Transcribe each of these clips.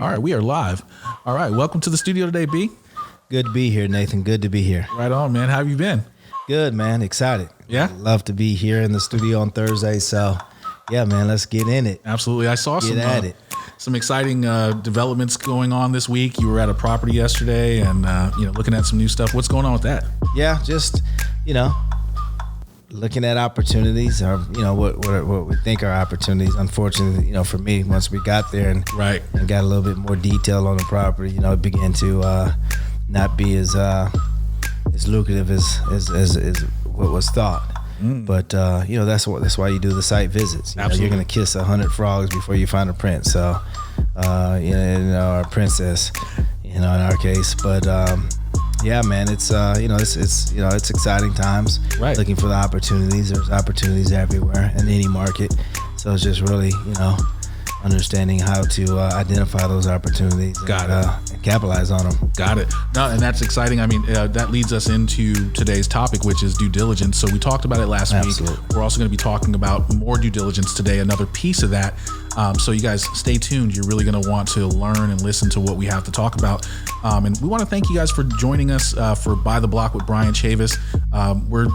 All right, we are live. All right, welcome to the studio today, B. Good to be here, Nathan. Good to be here. Right on, man. How have you been? Good, man. Excited. Yeah? Love to be here in the studio on Thursday. So, yeah, man, let's get in it. Absolutely. I saw some exciting developments going on this week. You were at a property yesterday and, looking at some new stuff. What's going on with that? Yeah, just, looking at opportunities or, what we think are opportunities. Unfortunately, for me, once we got there and got a little bit more detail on the property, it began to not be as lucrative as what was thought. But that's why you do the site visits. You're gonna kiss 100 frogs before you find a prince. So or a princess, in our case. But yeah, man, it's exciting times. Right. Looking for the opportunities. There's opportunities everywhere in any market. So it's just really understanding how to identify those opportunities and capitalize on them. Got it. No, and that's exciting. I mean, that leads us into today's topic, which is due diligence. So we talked about it last week. We're also going to be talking about more due diligence today, another piece of that. So you guys stay tuned. You're really going to want to learn and listen to what we have to talk about. And we want to thank you guys for joining us for By the Block with Bryan Chavis. We're,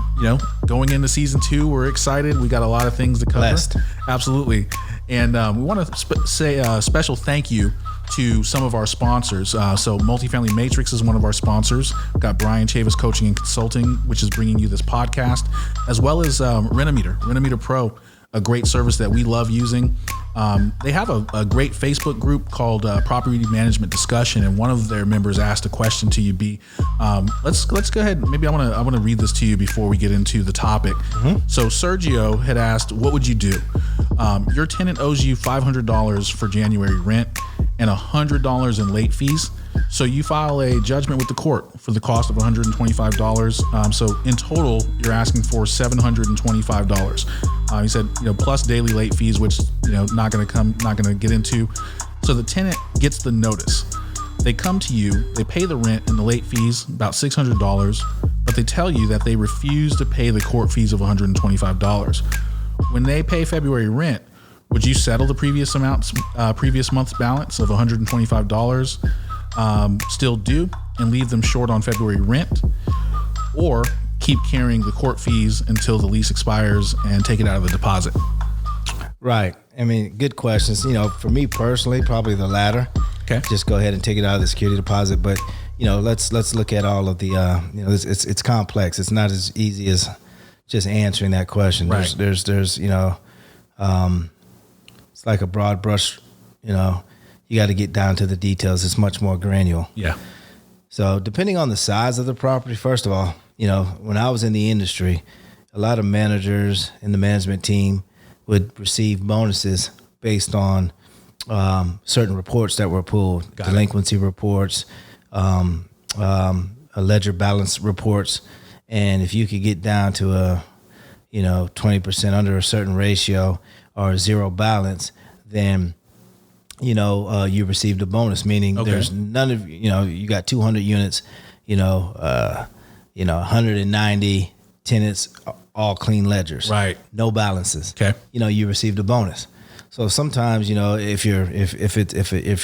going into season 2. We're excited. We got a lot of things to cover. Blessed. Absolutely. And we want to say a special thank you to some of our sponsors. So Multifamily Matrix is one of our sponsors. We've got Bryan Chavis Coaching and Consulting, which is bringing you this podcast, as well as Renometer Pro, a great service that we love using. They have a great Facebook group called Property Management Discussion, and one of their members asked a question to you, B. Let's go ahead. Maybe I want to read this to you before we get into the topic. Mm-hmm. So Sergio had asked, what would you do? Your tenant owes you $500 for January rent and $100 in late fees. So you file a judgment with the court for the cost of $125. So in total, you're asking for $725. He said, plus daily late fees, which not going to get into. So the tenant gets the notice. They come to you, they pay the rent and the late fees, about $600, but they tell you that they refuse to pay the court fees of $125. When they pay February rent, would you settle the previous month's balance of $125? Still due and leave them short on February rent, or keep carrying the court fees until the lease expires and take it out of the deposit? Right. I mean, good questions. For me personally, probably the latter. Okay. Just go ahead and take it out of the security deposit. But let's look at all of the it's complex. It's not as easy as just answering that question. Right. There's it's like a broad brush. You got to get down to the details. It's much more granular. Yeah. So depending on the size of the property, first of all, when I was in the industry, a lot of managers in the management team would receive bonuses based on certain reports that were pulled, delinquency reports, ledger balance reports. And if you could get down to 20% under a certain ratio or zero balance, then you received a bonus, meaning there's none of, you got 200 units, 190 tenants, all clean ledgers, right? No balances. Okay. You received a bonus. So sometimes, if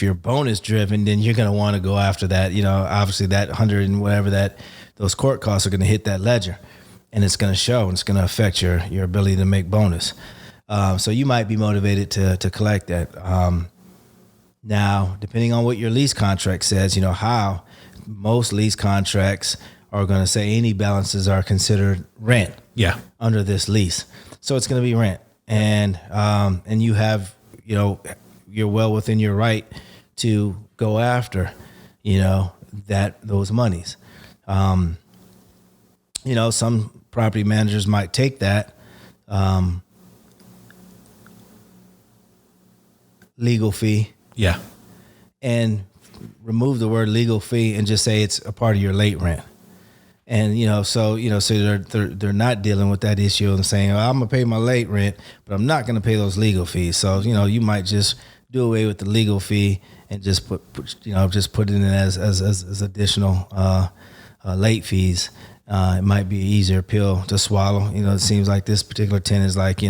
you're bonus driven, then you're going to want to go after that. Obviously that 100 and whatever those court costs are going to hit that ledger, and it's going to show, and it's going to affect your ability to make bonus. So you might be motivated to collect that. Now, depending on what your lease contract says, how most lease contracts are going to say any balances are considered rent. Yeah. Under this lease. So it's going to be rent. And you have, you're well within your right to go after, those monies. Some property managers might take that, legal fee. Yeah. And remove the word legal fee and just say it's a part of your late rent. And, so they're not dealing with that issue and saying, I'm going to pay my late rent, but I'm not going to pay those legal fees. So, you might just do away with the legal fee and just put it in as additional late fees. It might be an easier pill to swallow. It seems like this particular tenant is like,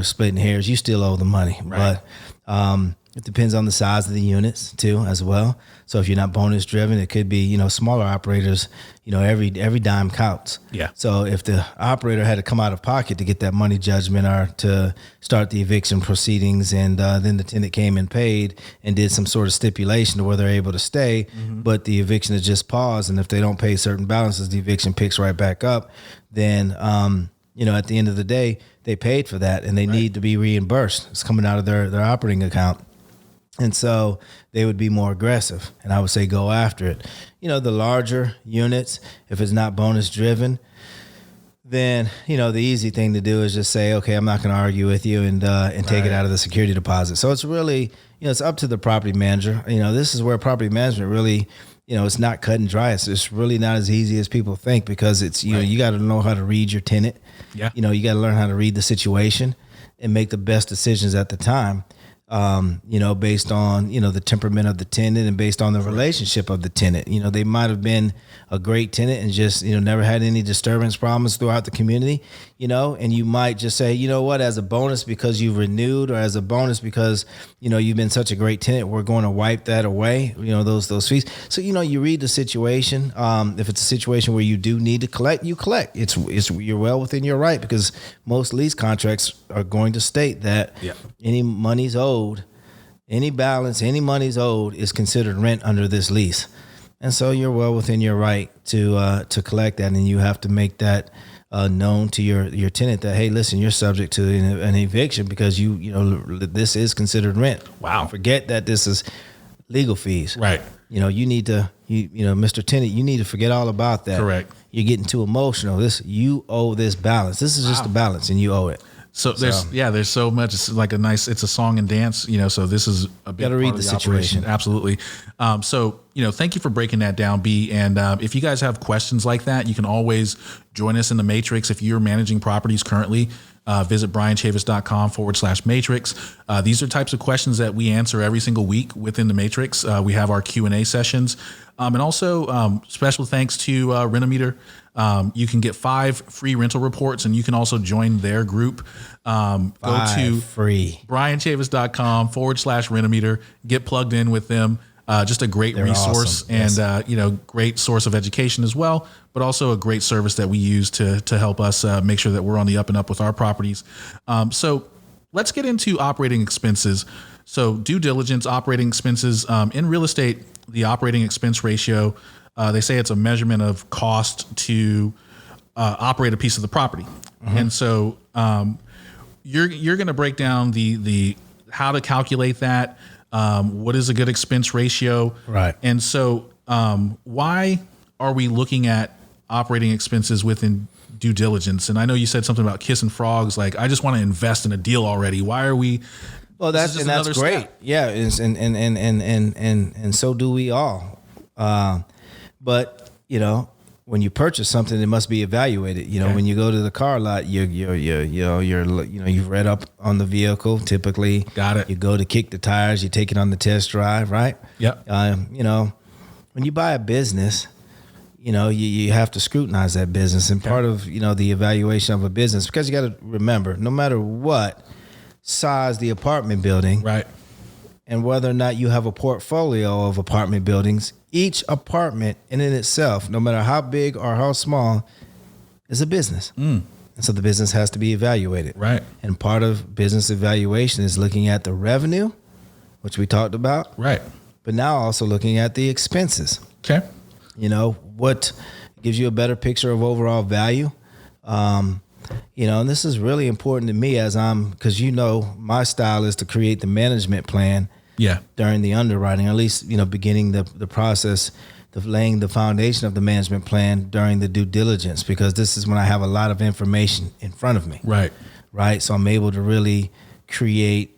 splitting hairs. You still owe the money, right. But it depends on the size of the units too, as well. So if you're not bonus driven, it could be, smaller operators, every dime counts. Yeah. So if the operator had to come out of pocket to get that money judgment or to start the eviction proceedings, and then the tenant came and paid and did some sort of stipulation to where they're able to stay, but the eviction is just paused, and if they don't pay certain balances, the eviction picks right back up, then, at the end of the day, they paid for that and they need to be reimbursed. It's coming out of their operating account. And so they would be more aggressive, and I would say go after it. The larger units, if it's not bonus driven, then, the easy thing to do is just say, okay, I'm not going to argue with you and take it out of the security deposit. So it's really, it's up to the property manager. This is where property management really, it's not cut and dry. It's really not as easy as people think, because it's, you got to know how to read your tenant. Yeah. You got to learn how to read the situation and make the best decisions at the time. Based on, the temperament of the tenant and based on the relationship of the tenant. They might have been a great tenant and just, never had any disturbance problems throughout the community, and you might just say, as a bonus because you've renewed, or as a bonus because, you've been such a great tenant, we're going to wipe that away, those fees. So, you read the situation. If it's a situation where you do need to collect, you collect. You're well within your right, because most lease contracts are going to state that any money's owed, any balance, any money's owed is considered rent under this lease. And so you're well within your right to collect that, and you have to make that known to your tenant that, hey, listen, you're subject to an eviction because this is considered rent. Wow. Forget that this is legal fees. Right. You need to, Mr. Tenant, you need to forget all about that. Correct. You're getting too emotional. You owe this balance. This is just a balance, and you owe it. So there's so much. It's like it's a song and dance, so this is a big part of the situation. Absolutely. So, thank you for breaking that down, B. And if you guys have questions like that, you can always join us in the Matrix. If you're managing properties currently, visit bryanchavis.com/matrix. These are types of questions that we answer every single week within the Matrix. We have our Q&A sessions. And also special thanks to Renometer. You can get 5 free rental reports, and you can also join their group. Go to free bryanchavis.com/Renometer. Get plugged in with them. Just a great resource, awesome. And great source of education as well, but also a great service that we use to help us make sure that we're on the up and up with our properties. So let's get into operating expenses. So due diligence, operating expenses in real estate, the operating expense ratio. They say it's a measurement of cost to operate a piece of the property. And so you're going to break down the how to calculate that. What is a good expense ratio? Right. And so why are we looking at operating expenses within due diligence? And I know you said something about kissing frogs. Like, I just want to invest in a deal already. Why are we? Well, that's great. Step. Yeah. And so do we all. But when you purchase something, it must be evaluated. When you go to the car lot, you've read up on the vehicle. Typically, got it. You go to kick the tires. You take it on the test drive, right? Yep. When you buy a business, you have to scrutinize that business, and part of the evaluation of a business, because you got to remember, no matter what size the apartment building, right, and whether or not you have a portfolio of apartment buildings, each apartment in itself, no matter how big or how small, is a business. And so the business has to be evaluated. Right. And part of business evaluation is looking at the revenue, which we talked about. Right. But now also looking at the expenses. Okay. What gives you a better picture of overall value. And this is really important to me because my style is to create the management plan during the underwriting, or at least, beginning the process of laying the foundation of the management plan during the due diligence, because this is when I have a lot of information in front of me. Right. Right. So I'm able to really create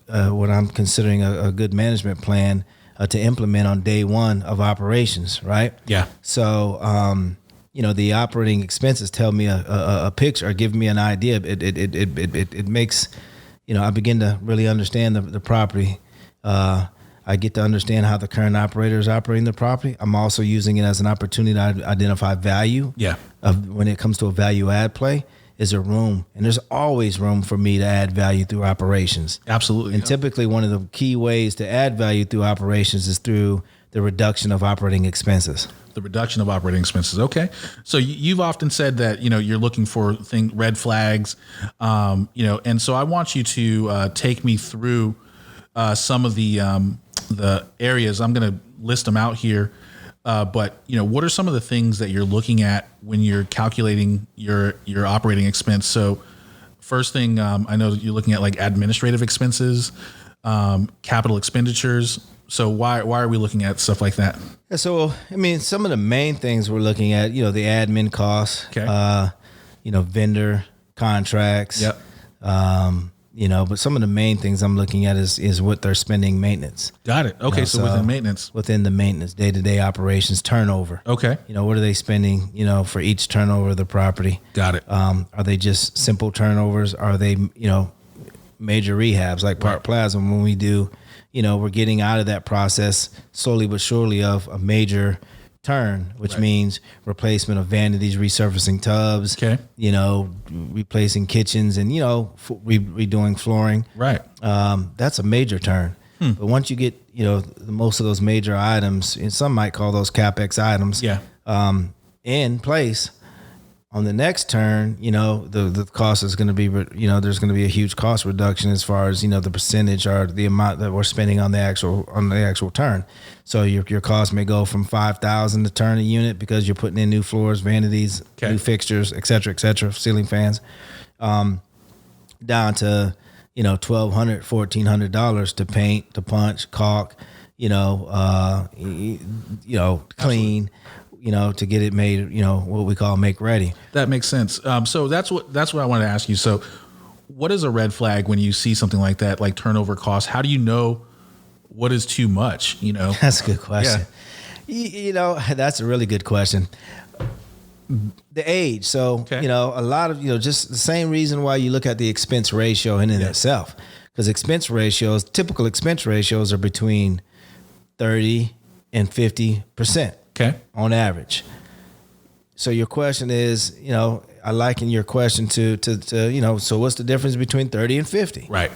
what I'm considering a good management plan to implement on day one of operations. Right. Yeah. So, the operating expenses tell me a picture, or give me an idea. It makes, I begin to really understand the property. I get to understand how the current operator is operating the property. I'm also using it as an opportunity to identify value. Yeah. When it comes to a value add play, is there room? And there's always room for me to add value through operations. Absolutely. And typically one of the key ways to add value through operations is through the reduction of operating expenses. The reduction of operating expenses. Okay. So you've often said that, you're looking for red flags, and so I want you to take me through some of the areas. I'm going to list them out here. But what are some of the things that you're looking at when you're calculating your operating expense? So first thing, I know that you're looking at like administrative expenses, capital expenditures. So why are we looking at stuff like that? Yeah, so, some of the main things we're looking at, the admin costs, okay. Vendor contracts, yep. But some of the main things I'm looking at is what they're spending maintenance. Got it. Okay. So within maintenance. Within the maintenance, day-to-day operations, turnover. Okay. What are they spending, for each turnover of the property? Got it. Are they just simple turnovers? Are they, major rehabs like Park Plaza? When we do, we're getting out of that process slowly but surely of a major turn, which means replacement of vanities, resurfacing tubs, okay. Replacing kitchens and, redoing flooring. Right. That's a major turn. But once you get, most of those major items, and some might call those CapEx items, in place, on the next turn, the cost is going to be, there's going to be a huge cost reduction as far as, the percentage or the amount that we're spending on the actual turn. So your cost may go from $5,000 to turn a unit because you're putting in new floors, vanities, new fixtures, et cetera, ceiling fans, down to, $1,200, $1,400 to paint, to punch, caulk, clean. To get it made, what we call make ready. That makes sense. So that's what I wanted to ask you. So what is a red flag when you see something like that, like turnover costs? How do you know what is too much? That's a good question. Yeah. That's a really good question. The age. So, a lot of, just the same reason why you look at the expense ratio in itself, because typical expense ratios are between 30 and 50%. Okay. On average. So your question is, I liken your question to so what's the difference between 30 and 50? Right.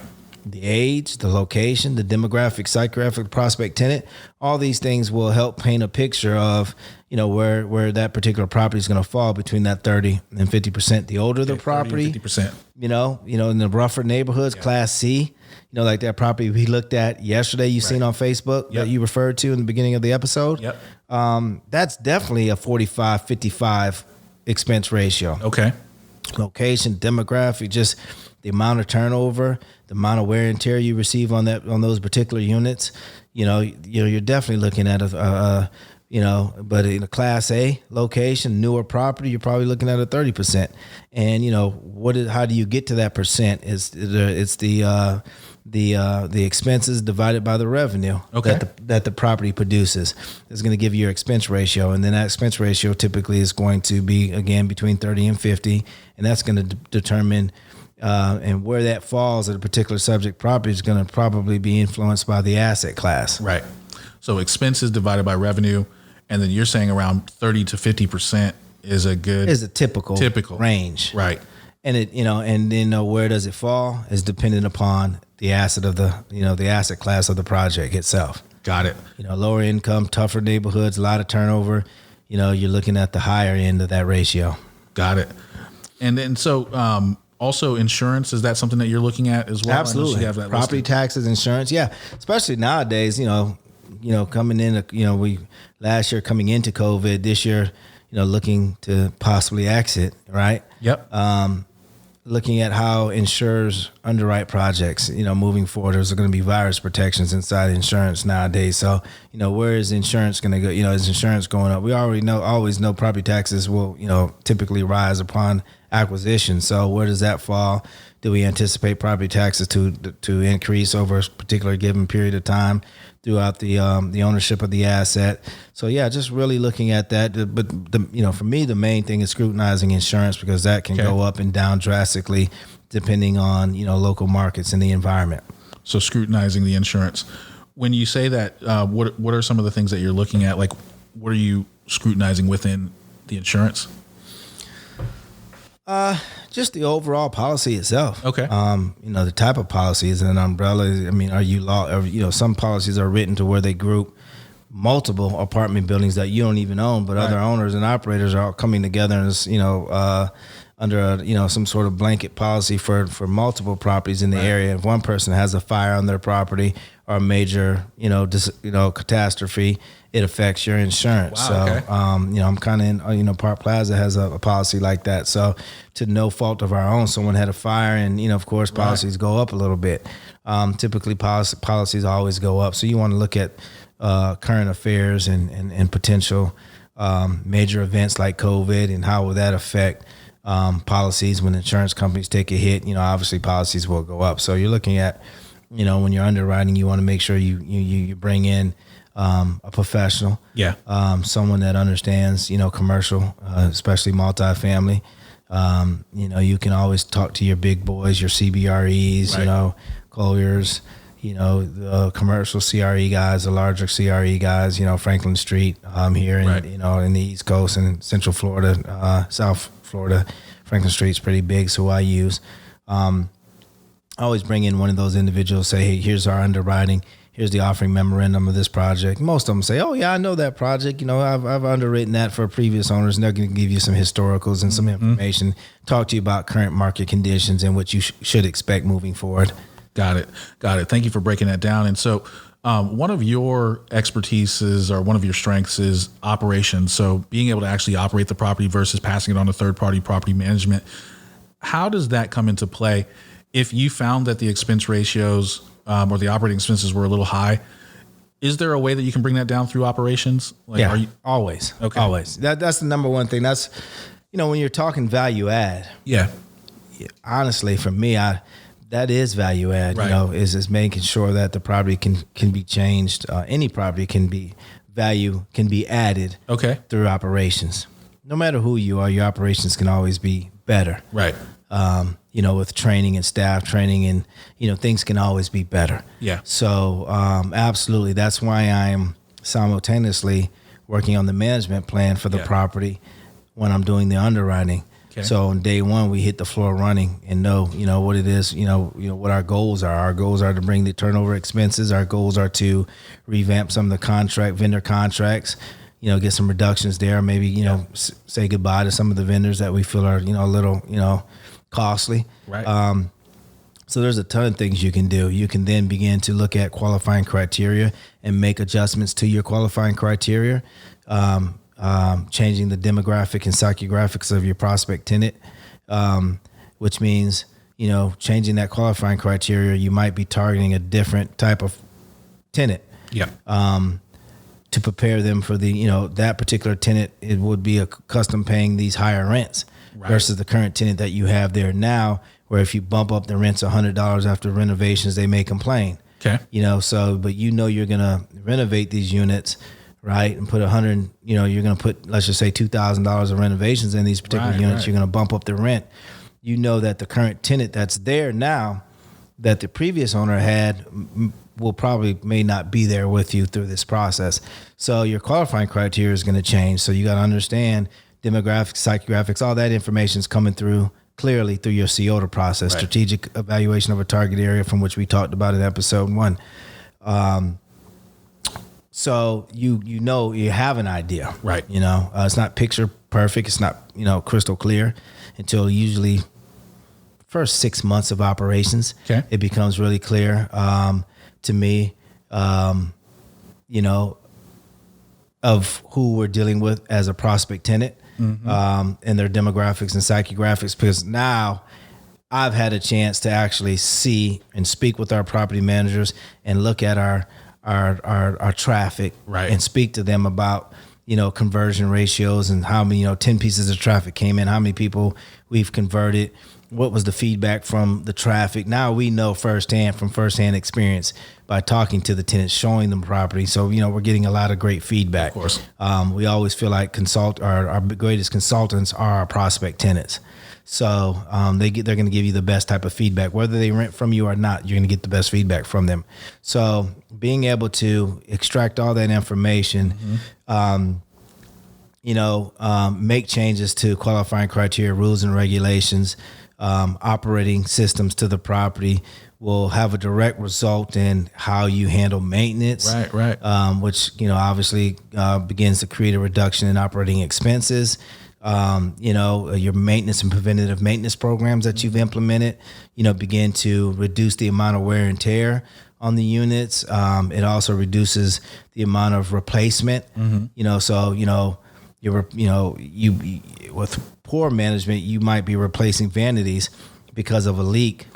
The age, the location, the demographic, psychographic, prospect tenant, all these things will help paint a picture of, where that particular property is going to fall between that 30 and 50%. The older the property, 50%. In the rougher neighborhoods, Class C, like that property we looked at yesterday, you seen on Facebook that you referred to in the beginning of the episode. Yep. That's definitely a 45-55 expense ratio. Okay. Location, demographic, just the amount of turnover, the amount of wear and tear you receive on those particular units. You're definitely looking at but in a Class A location, newer property, you're probably looking at a 30%. And how do you get to that percent? It's the expenses divided by the revenue that the property produces is going to give you your expense ratio. And then that expense ratio typically is going to be, again, between 30 and 50. And that's going to determine and where that falls at a particular subject property is going to probably be influenced by the asset class. Right. So expenses divided by revenue. And then you're saying around 30 to 50% is a typical range. Right. And and then where does it fall is dependent upon the asset of the asset class of the project itself. Got it. Lower income, tougher neighborhoods, a lot of turnover, you're looking at the higher end of that ratio. Got it. And then so also insurance, is that something that you're looking at as well? Absolutely. You have that property taxes, insurance. Yeah. Especially nowadays, coming in, we last year coming into COVID, this year, looking to possibly exit, right? Yep. Looking at how insurers underwrite projects, moving forward, there's going to be virus protections inside insurance nowadays. So, where is insurance going to go? Is insurance going up? We always know property taxes will, typically rise upon acquisition. So where does that fall? Do we anticipate property taxes to increase over a particular given period of time throughout the ownership of the asset? So yeah, just really looking at that. But for me, the main thing is scrutinizing insurance, because that can go up and down drastically depending on local markets and the environment. So scrutinizing the insurance. When you say that, what are some of the things that you're looking at? Like, what are you scrutinizing within the insurance? Just the overall policy itself. Okay. The type of policies and an umbrella. I mean, are you some policies are written to where they group multiple apartment buildings that you don't even own, but other owners and operators are all coming together as, under some sort of blanket policy for multiple properties in the area. If one person has a fire on their property or a major, catastrophe, it affects your insurance. Wow, so, okay. I'm kind of in, Park Plaza has a policy like that. So to no fault of our own, someone had a fire and, of course, policies go up a little bit. Typically policies always go up. So you want to look at current affairs and potential major events like COVID, and how will that affect policies when insurance companies take a hit. Obviously policies will go up. So you're looking at, when you're underwriting, you want to make sure you bring in a professional, someone that understands, commercial, especially multifamily. You can always talk to your big boys, your CBREs, Colliers, the commercial CRE guys, the larger CRE guys, Franklin Street here in the East Coast and Central Florida, South Florida. Franklin Street's pretty big, so I use. I always bring in one of those individuals, say, hey, here's our underwriting. Here's the offering memorandum of this project. Most of them say, oh, yeah, I know that project. I've underwritten that for previous owners, and they're going to give you some historicals and some information, talk to you about current market conditions and what you should expect moving forward. Got it. Thank you for breaking that down. And so one of your expertises or one of your strengths is operations. So being able to actually operate the property versus passing it on to third-party property management. How does that come into play? If you found that the expense ratios or the operating expenses were a little high, is there a way that you can bring that down through operations? Always. Okay. Always. That's the number one thing. That's, when you're talking value add. Yeah. Honestly, for me, that is value add, is making sure that the property can be changed. Any property can be added through operations. No matter who you are, your operations can always be better. Right. With training and staff training and, things can always be better. Yeah. So, absolutely. That's why I'm simultaneously working on the management plan for the property when I'm doing the underwriting. Okay. So on day one, we hit the floor running and know what it is, what our goals are. Our goals are to bring the turnover expenses. Our goals are to revamp some of the vendor contracts, get some reductions there. Maybe, say goodbye to some of the vendors that we feel are, a little, costly. Right. So there's a ton of things you can do. You can then begin to look at qualifying criteria and make adjustments to your qualifying criteria. Changing the demographic and psychographics of your prospect tenant, which means, changing that qualifying criteria, you might be targeting a different type of tenant. Yeah. To prepare them for the, that particular tenant, it would be a custom paying these higher rents versus the current tenant that you have there now, where if you bump up the rents $100 after renovations, they may complain. Okay. But you're going to renovate these units, right, and put you're going to put, let's just say $2,000 of renovations in these particular units. Right. You're going to bump up the rent. That the current tenant that's there now that the previous owner had may not be there with you through this process. So your qualifying criteria is going to change. So you got to understand demographics, psychographics, all that information is coming through clearly through your COTA process, strategic evaluation of a target area, from which we talked about in episode 1. So you have an idea, right? It's not picture perfect. It's not, crystal clear until usually first 6 months of operations. Okay. It becomes really clear to me, of who we're dealing with as a prospect tenant, and their demographics and psychographics, because now I've had a chance to actually see and speak with our property managers and look at our traffic, and speak to them about, conversion ratios and how many, 10 pieces of traffic came in, how many people we've converted, what was the feedback from the traffic. Now we know from firsthand experience by talking to the tenants, showing them property. So, we're getting a lot of great feedback. Of course. We always feel like our greatest consultants are our prospect tenants. So they're going to give you the best type of feedback, whether they rent from you or not. You're going to get the best feedback from them. So being able to extract all that information, make changes to qualifying criteria, rules and regulations, operating systems to the property will have a direct result in how you handle maintenance. Right. Which, obviously begins to create a reduction in operating expenses. Your maintenance and preventative maintenance programs that you've implemented, begin to reduce the amount of wear and tear on the units. It also reduces the amount of replacement. With poor management, you might be replacing vanities because of a leak.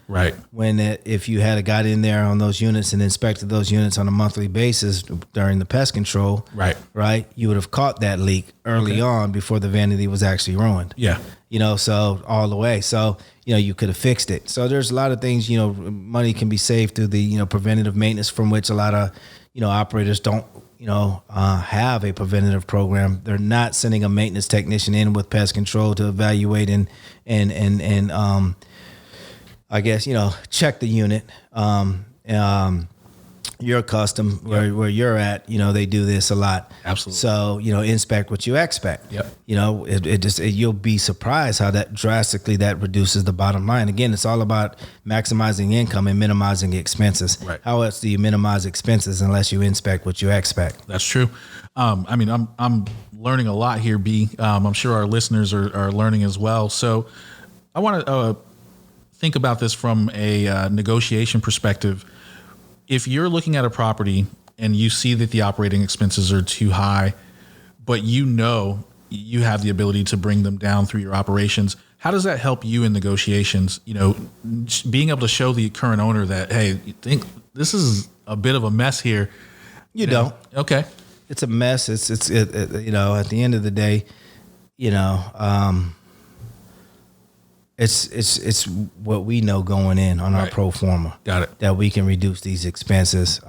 Right. If you had got in there on those units and inspected those units on a monthly basis during the pest control, right, you would have caught that leak early on before the vanity was actually ruined. Yeah. So all the way. So, you could have fixed it. So there's a lot of things, money can be saved through the, preventative maintenance, from which a lot of, operators don't, have a preventative program. They're not sending a maintenance technician in with pest control to evaluate and I guess, check the unit. You're accustomed where you're at, they do this a lot. Absolutely. So, inspect what you expect. Yep. You'll be surprised how that drastically reduces the bottom line. Again, it's all about maximizing income and minimizing expenses. Right. How else do you minimize expenses unless you inspect what you expect? That's true. I'm learning a lot here, B. I'm sure our listeners are learning as well. So I want to think about this from a negotiation perspective. If you're looking at a property and you see that the operating expenses are too high, but you have the ability to bring them down through your operations, how does that help you in negotiations? Being able to show the current owner that, hey, you think this is a bit of a mess here. You don't. Okay. It's a mess. It's at the end of the day, It's what we know going in on our pro forma. Got it. That we can reduce these expenses.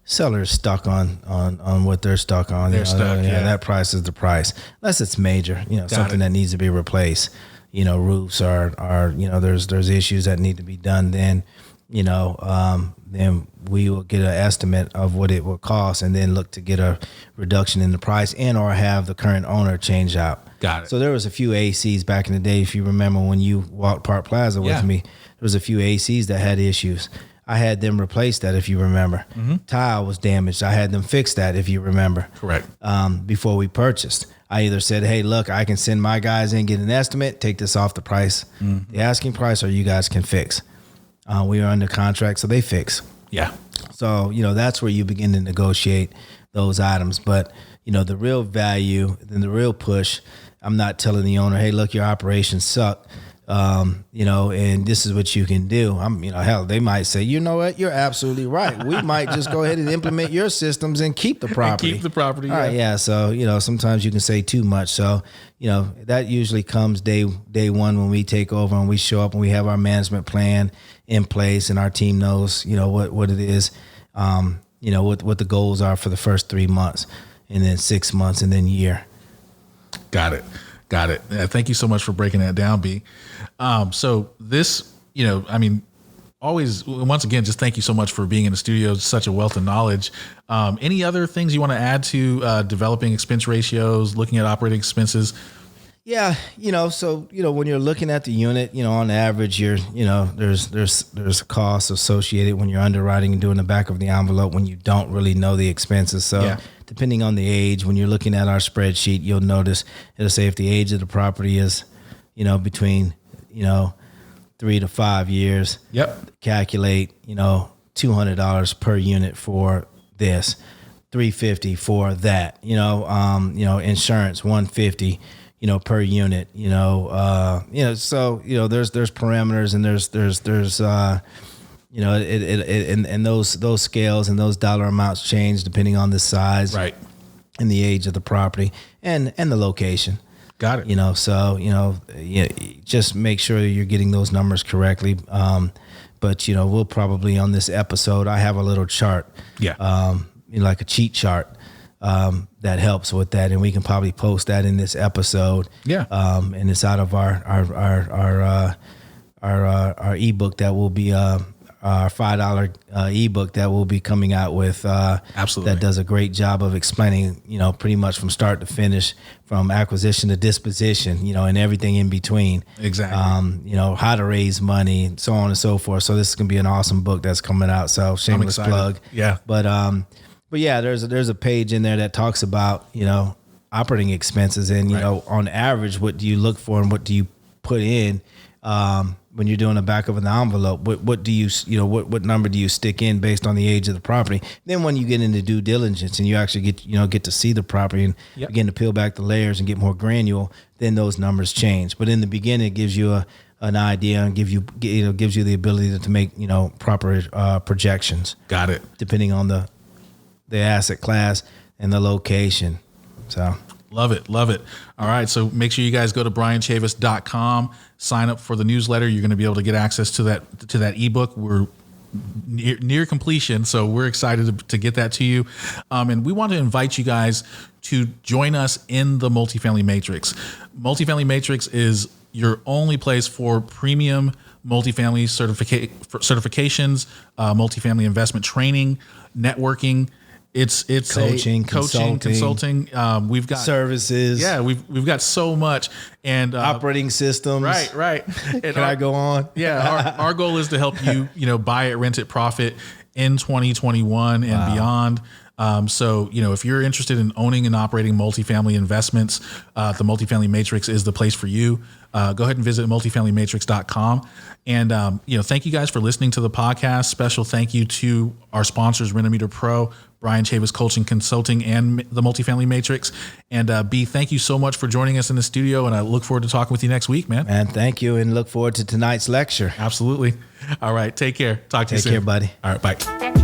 Sellers stuck on what they're stuck on. They're stuck. Yeah. That price is the price, unless it's major. Something that needs to be replaced. Roofs are there's issues that need to be done. Then then we will get an estimate of what it will cost, and then look to get a reduction in the price, and or have the current owner change out. Got it. So there was a few ACs back in the day. If you remember when you walked Park Plaza with me, there was a few ACs that had issues. I had them replace that, if you remember. Mm-hmm. Tile was damaged. I had them fix that, if you remember. Correct. Before we purchased, I either said, hey, look, I can send my guys in, get an estimate, take this off the price, the asking price, or you guys can fix. We are under contract, so they fix. Yeah. So, that's where you begin to negotiate those items. But, the real value and the real push, I'm not telling the owner, hey, look, your operations suck, and this is what you can do. Hell, they might say, you know what, you're absolutely right. We might just go ahead and implement your systems and keep the property. All right, yeah. So, sometimes you can say too much. So, that usually comes day one when we take over and we show up and we have our management plan in place and our team knows, what it is, what the goals are for the first 3 months, and then 6 months, and then year. Got it. Thank you so much for breaking that down, B. So this, always, once again, just thank you so much for being in the studio. It's such a wealth of knowledge. Any other things you want to add to developing expense ratios, looking at operating expenses? Yeah, so when you're looking at the unit, on average, there's costs associated when you're underwriting and doing the back of the envelope when you don't really know the expenses. So depending on the age, when you're looking at our spreadsheet, you'll notice it'll say if the age of the property is, between 3 to 5 years. Yep. Calculate, $200 per unit for this, $350 for that. Insurance $150. Per unit, so, there's parameters and there's and those scales and those dollar amounts change depending on the size, right, and the age of the property and the location. Got it. You know, so, just make sure you're getting those numbers correctly. But, we'll probably on this episode, I have a little chart. Yeah. Like a cheat chart that helps with that. And we can probably post that in this episode. Yeah. And it's out of our ebook that will be our $5 ebook that we'll be coming out with. Absolutely. That does a great job of explaining, pretty much from start to finish, from acquisition to disposition, and everything in between. Exactly. How to raise money, so on and so forth. So this is going to be an awesome book that's coming out. So shameless plug. Yeah. But yeah, there's a page in there that talks about, operating expenses and, on average, what do you look for and what do you put in, when you're doing the back of an envelope, what do you, what number do you stick in based on the age of the property? Then when you get into due diligence and you actually get to see the property and begin to peel back the layers and get more granular, then those numbers change. But in the beginning, it gives you an idea and gives you the ability to make, proper projections. Got it. Depending on the asset class and the location. So. Love it. All right. So make sure you guys go to bryanchavis.com, sign up for the newsletter. You're going to be able to get access to that ebook. We're near completion, so we're excited to get that to you. And we want to invite you guys to join us in the Multifamily Matrix. Multifamily Matrix is your only place for premium multifamily certifications, multifamily investment training, networking. It's coaching, consulting. We've got services. Yeah, we've got so much, and operating systems. Right. And Can I go on? Yeah, our goal is to help you, buy it, rent it, profit in 2021 and beyond. So, if you're interested in owning and operating multifamily investments, the Multifamily Matrix is the place for you. Go ahead and visit multifamilymatrix.com. And, thank you guys for listening to the podcast. Special thank you to our sponsors, Renometer Pro, Bryan Chavis Coaching Consulting, and the Multifamily Matrix. And B, thank you so much for joining us in the studio. And I look forward to talking with you next week, man. And thank you. And look forward to tonight's lecture. Absolutely. All right. Take care. Talk to you soon. Take care, buddy. All right. Bye.